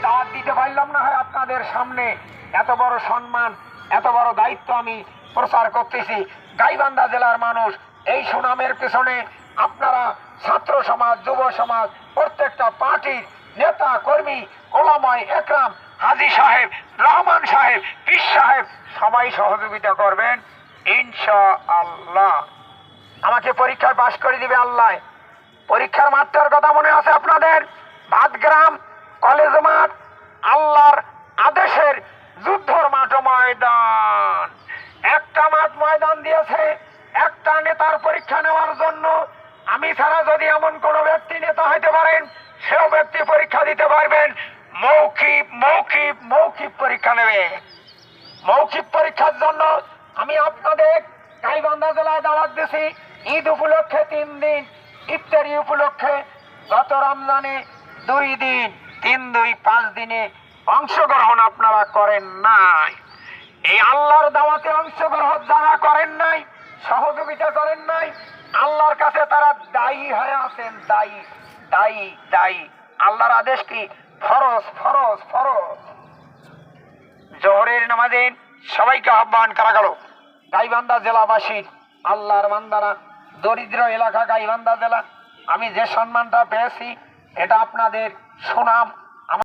দাওয়াত দিতে পারলাম না হয় আপনাদের সামনে। এত বড় সম্মান, এত বড় দায়িত্ব আমি প্রচার করতেছি। গাইবান্ধা জেলার মানুষ, এই সুনামের পেছনে আপনারা ছাত্র সমাজ, যুব সমাজ, প্রত্যেকটা পার্টির নেতা কর্মী, ওলামায়ে একরাম, হাজী সাহেব, রহমান সাহেব, পীর সাহেব সবাই সহযোগিতা করবেন ইনশাআল্লাহ। আমাকে পরীক্ষায় পাশ করে দিবে আল্লাহ। পরীক্ষার মাঠটার কথা মনে আছে আপনাদের? ভাতগ্রাম কলেজ মাঠ, আল্লাহর আদেশের যুদ্ধর মাঠ ময়দান। একটা মাঠ ময়দান দিয়েছে একটা নেতার পরীক্ষা নেওয়ার জন্য। আমি ছাড়া যদি এমন কোন ব্যক্তি নেতা হইতে পারেন, সেও ব্যক্তি পরীক্ষা দিতে পারবেন। মৌখিক পরীক্ষা নেবে। মৌখিক পরীক্ষার জন্য আমি আপনাদের গাইবান্ধা জেলায় দাওয়াত দিছি। ঈদ উপলক্ষে 3 দিন, ইফতারি উপলক্ষে গত রমজানে 2 দিন, 3-2 5 দিনে অংশগ্রহণ আপনারা করেন নাই। এই আল্লাহর দাওয়াতে অংশগ্রহণ যারা করেন নাই, সহযোগিতা করেন নাই, আল্লাহর কাছে তারা দায়ী হয়ে আছেন। দায়ী। আল্লাহর আদেশ কি? ফরজ। জোহরের নামাজে সবাইকে আহ্বান করা গেল। গাইবান্ধা জেলাবাসীর আল্লাহর বান্দারা, দরিদ্র এলাকা গাইবান্ধা জেলা, আমি যে সম্মানটা পেয়েছি এটা আপনাদের সুনাম,